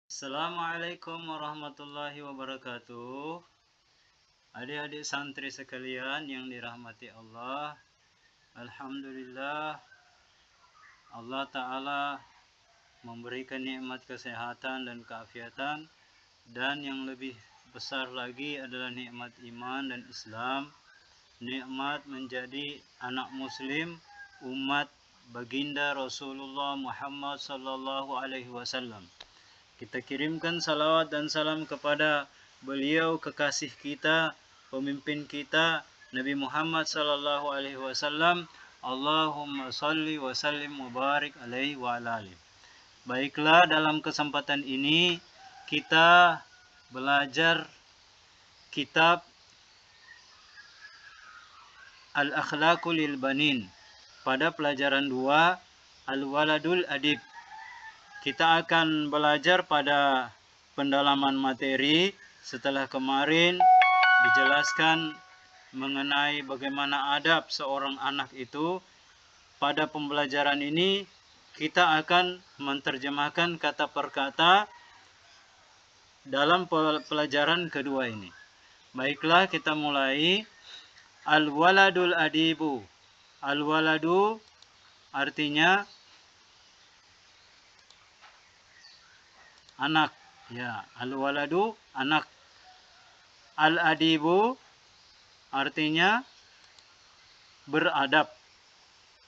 Assalamualaikum warahmatullahi wabarakatuh. Adik-adik santri sekalian yang dirahmati Allah, Alhamdulillah Allah Ta'ala memberikan nikmat kesehatan dan keafiatan, dan yang lebih besar lagi adalah nikmat iman dan Islam, nikmat menjadi anak muslim, umat baginda Rasulullah Muhammad sallallahu alaihi wasallam. Kita kirimkan salawat dan salam kepada beliau, kekasih kita, pemimpin kita, Nabi Muhammad sallallahu alaihi wasallam. Allahumma salli wa sallim mubarik alaihi wa ala alihi. Baiklah, dalam kesempatan ini kita belajar kitab Al-Akhlaqu lil Banin pada pelajaran 2 Al-Waladul Adib. Kita akan belajar pada pendalaman materi setelah kemarin dijelaskan mengenai bagaimana adab seorang anak itu. Pada pembelajaran ini kita akan menerjemahkan kata per kata dalam pelajaran kedua ini. Baiklah, kita mulai. Al-waladul adibu. Al-waladu artinya anak, ya. Al-waladu anak. Al-adibu artinya beradab.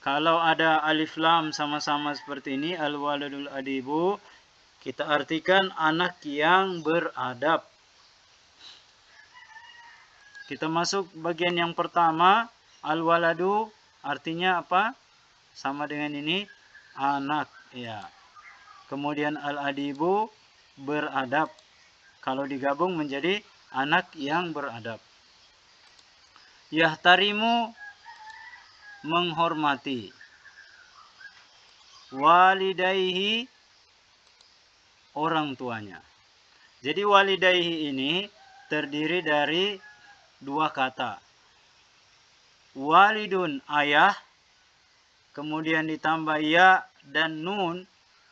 Kalau ada alif lam sama-sama seperti ini, al-waladul adibu, kita artikan anak yang beradab. Kita masuk bagian yang pertama. Al-waladu artinya apa? Sama dengan ini, anak, ya. Kemudian al-adibu beradab. Kalau digabung menjadi anak yang beradab. Yahtarimu menghormati. Walidaihi orang tuanya. Jadi walidaihi ini terdiri dari dua kata. Walidun ayah, kemudian ditambah ya dan nun.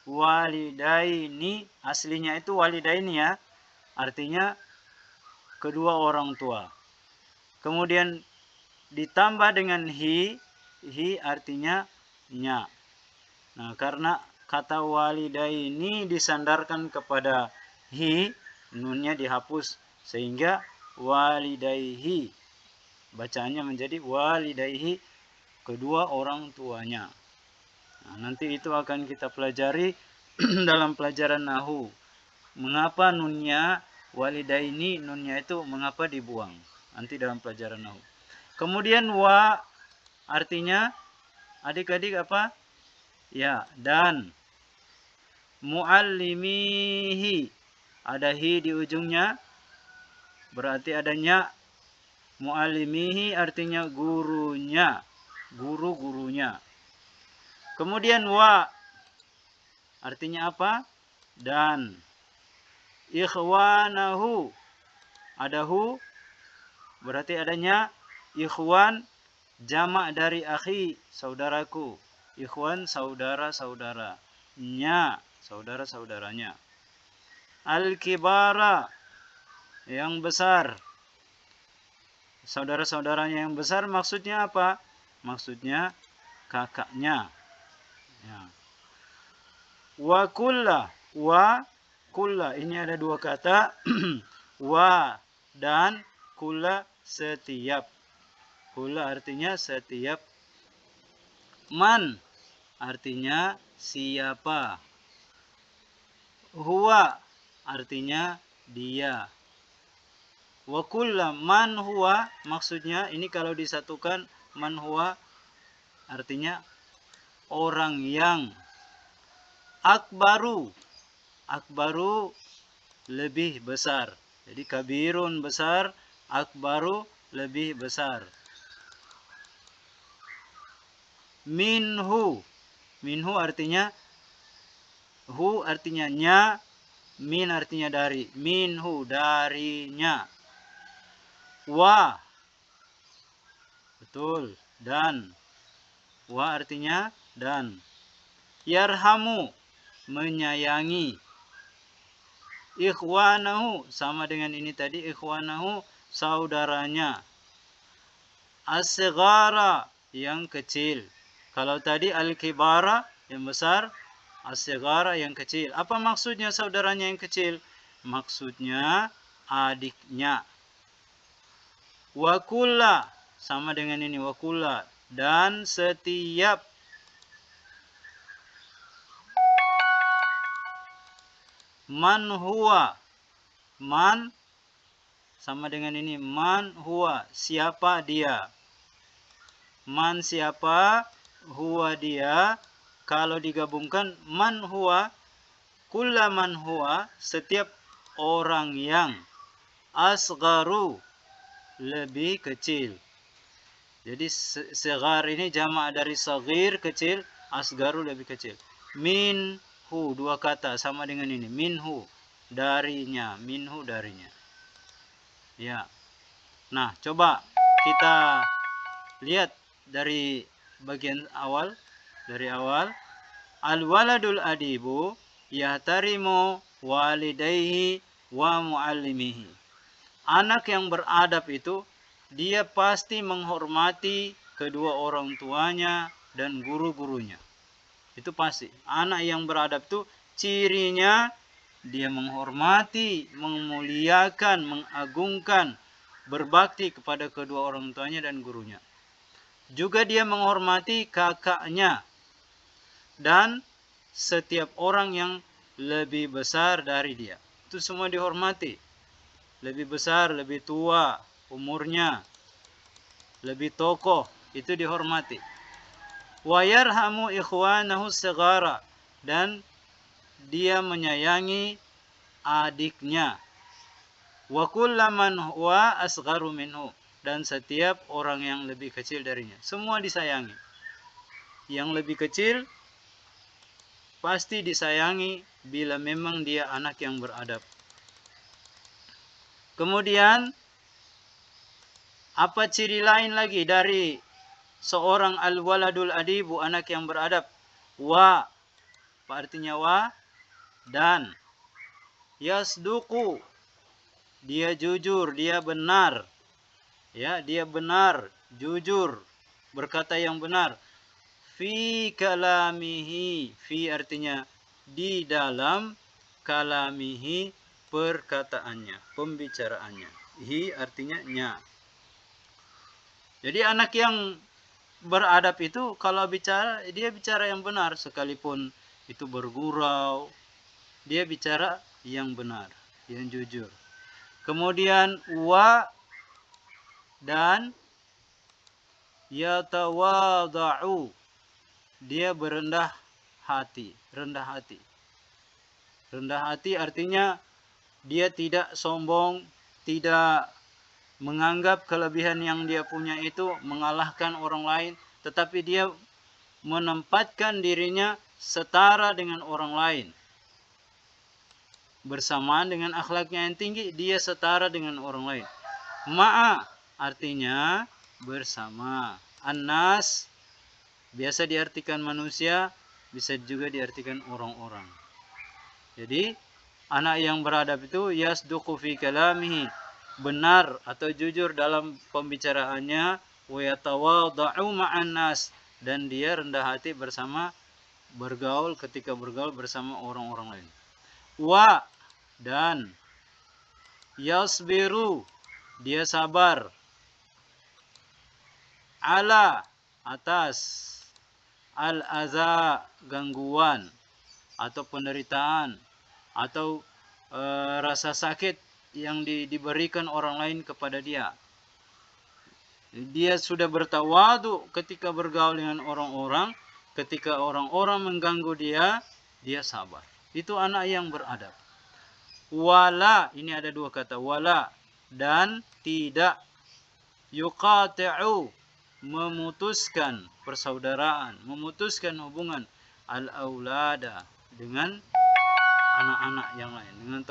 Walidaini, aslinya itu walidaini, ya, artinya kedua orang tua. Kemudian ditambah dengan hi artinya nya. Nah, karena kata walidaini disandarkan kepada hi, nunnya dihapus sehingga walidaihi, bacaannya menjadi walidaihi, kedua orang tuanya. Nah, nanti itu akan kita pelajari dalam pelajaran nahu. Mengapa nunnya walidaini, nunnya itu mengapa dibuang? Nanti dalam pelajaran nahu. Kemudian wa artinya adik-adik apa? Ya, dan. Muallimihi, ada hi di ujungnya, berarti adanya. Muallimihi artinya gurunya, guru-gurunya. Kemudian wa artinya apa? Dan. Ikhwanahu, ada hu, berarti adanya ikhwan, jamak dari akhi, saudaraku. Ikhwan, saudara-saudaranya, saudara-saudaranya. Al-kibara, yang besar. Saudara-saudaranya yang besar maksudnya apa? Maksudnya kakaknya, ya. Wa kulla, ini ada dua kata. Wa dan kulla, setiap. Kulla artinya setiap. Man artinya siapa. Huwa artinya dia. Wa kulla man huwa, maksudnya ini kalau disatukan, man huwa artinya orang yang. Akbaru, akbaru lebih besar. Jadi kabirun besar, akbaru lebih besar. Minhu, minhu artinya, hu artinya nya, min artinya dari. Minhu, darinya. Wa, betul, dan. Wa artinya dan. Yarhamu, menyayangi. Ikhwanahu sama dengan ini tadi, ikhwanahu saudaranya. As-sighara yang kecil. Kalau tadi al-kibara yang besar, as-sighara yang kecil. Apa maksudnya saudaranya yang kecil? Maksudnya adiknya. Wa kulla sama dengan ini, wa kulla dan setiap. Man huwa, man sama dengan ini, man huwa siapa dia. Man siapa, huwa dia. Kalau digabungkan man huwa, kulla man huwa setiap orang yang, asgharu lebih kecil. Jadi segar ini jamak dari sagir kecil, asgaru lebih kecil. Minhu dua kata sama dengan ini, minhu darinya, minhu darinya. Ya. Nah, coba kita lihat dari bagian awal, dari awal. Al-waladul adibu yahtarimu walidayhi wa muallimihi. Anak yang beradab itu dia pasti menghormati kedua orang tuanya dan guru-gurunya. Itu pasti. Anak yang beradab itu cirinya dia menghormati, memuliakan, mengagungkan, berbakti kepada kedua orang tuanya dan gurunya. Juga dia menghormati kakaknya dan setiap orang yang lebih besar dari dia. Itu semua dihormati. Lebih besar, lebih tua umurnya, lebih tokoh, itu dihormati. Wa yarhamu ikhwanahu sigara dan dia menyayangi adiknya. Wa kullaman huwa asgharu minhu dan setiap orang yang lebih kecil darinya, semua disayangi. Yang lebih kecil pasti disayangi bila memang dia anak yang beradab. Kemudian apa ciri lain lagi dari seorang al-waladul adibu, anak yang beradab? Wa, apa artinya wa? Dan yasduqu, dia jujur, dia benar. Ya, dia benar, jujur, berkata yang benar. Fi kalamihi, fi artinya di dalam, kalamihi perkataannya, pembicaraannya. Hi artinya nya. Jadi anak yang beradab itu kalau bicara, dia bicara yang benar, sekalipun itu bergurau, dia bicara yang benar, yang jujur. Kemudian wa dan yatawada'u, dia berendah hati, rendah hati. Rendah hati artinya dia tidak sombong, tidak menganggap kelebihan yang dia punya itu mengalahkan orang lain, tetapi dia menempatkan dirinya setara dengan orang lain. Bersamaan dengan akhlaknya yang tinggi, dia setara dengan orang lain. Ma'a artinya bersama. An-nas biasa diartikan manusia, bisa juga diartikan orang-orang. Jadi anak yang beradab itu yasduqu fi kalamihi, benar atau jujur dalam pembicaraannya, wa yatawada'u ma'an nas, dan dia rendah hati bersama bergaul, ketika bergaul bersama orang-orang lain. Wa dan yasbiru, dia sabar. Ala atas, al-aza gangguan atau penderitaan atau rasa sakit yang diberikan orang lain kepada dia. Dia sudah bertawadu ketika bergaul dengan orang-orang, ketika orang-orang mengganggu dia, dia sabar. Itu anak yang beradab. Wala, ini ada dua kata, wala dan tidak. Yuqati'u, memutuskan persaudaraan, memutuskan hubungan, al-aulada, dengan anak-anak yang lain, dengan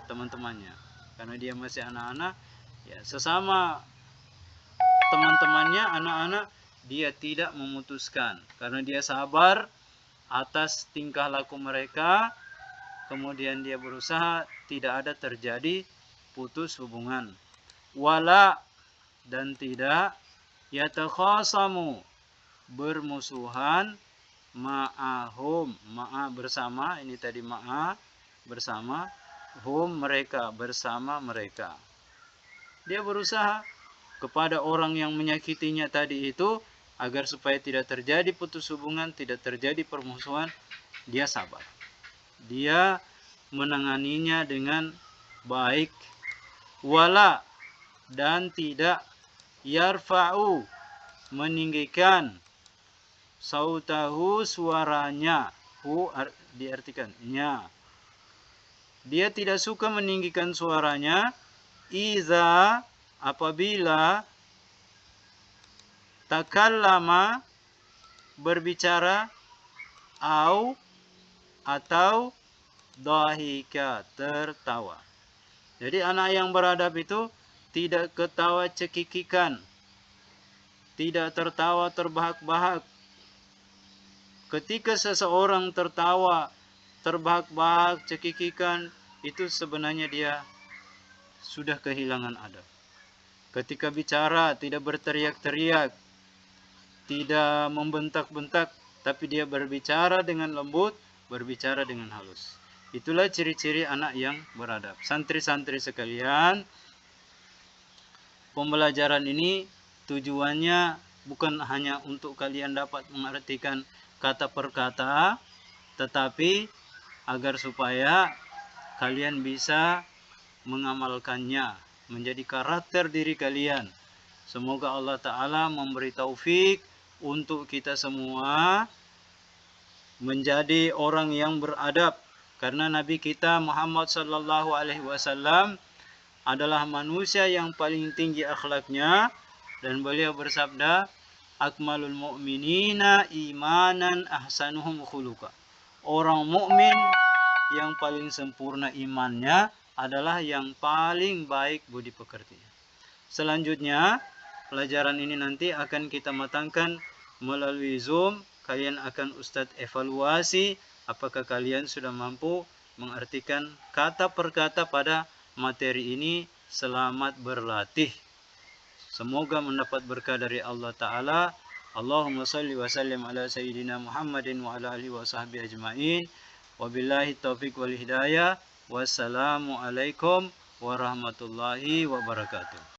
teman-temannya. Karena dia masih anak-anak, ya sesama teman-temannya anak-anak dia tidak memutuskan, karena dia sabar atas tingkah laku mereka, kemudian dia berusaha, tidak ada terjadi putus hubungan. Wala, dan tidak yatakhasamu, bermusuhan, ma'ahum, ma'a bersama, ini tadi ma'a bersama, hum mereka, bersama mereka. Dia berusaha kepada orang yang menyakitinya tadi itu agar supaya tidak terjadi putus hubungan, tidak terjadi permusuhan. Dia sabar, dia menanganinya dengan baik. Wala, dan tidak yarfa'u, meninggikan, sautahu, suaranya, diartikan nya. Dia tidak suka meninggikan suaranya iza, apabila takallama, berbicara, atau dhahika, tertawa. Jadi anak yang beradab itu tidak ketawa cekikikan, tidak tertawa terbahak-bahak. Ketika seseorang tertawa terbahak-bahak, cekikikan, itu sebenarnya dia sudah kehilangan adab. Ketika bicara tidak berteriak-teriak, tidak membentak-bentak, tapi dia berbicara dengan lembut, berbicara dengan halus. Itulah ciri-ciri anak yang beradab. Santri-santri sekalian, pembelajaran ini tujuannya bukan hanya untuk kalian dapat mengartikan kata per kata, tetapi agar supaya kalian bisa mengamalkannya menjadi karakter diri kalian. Semoga Allah Ta'ala memberi taufik untuk kita semua menjadi orang yang beradab. Karena Nabi kita Muhammad sallallahu alaihi wasallam adalah manusia yang paling tinggi akhlaknya, dan beliau bersabda, akmalul mu'minina imanan ahsanuhum khuluqa. Orang mukmin yang paling sempurna imannya adalah yang paling baik budi pekertinya. Selanjutnya, pelajaran ini nanti akan kita matangkan melalui Zoom. Kalian akan Ustadz evaluasi apakah kalian sudah mampu mengartikan kata per kata pada materi ini. Selamat berlatih. Semoga mendapat berkah dari Allah Ta'ala. Allahumma salli wa sallim ala sayyidina Muhammadin wa ala alihi wa sahbihi ajma'in. Wabillahi taufiq wal hidayah. Wassalamualaikum warahmatullahi wabarakatuh.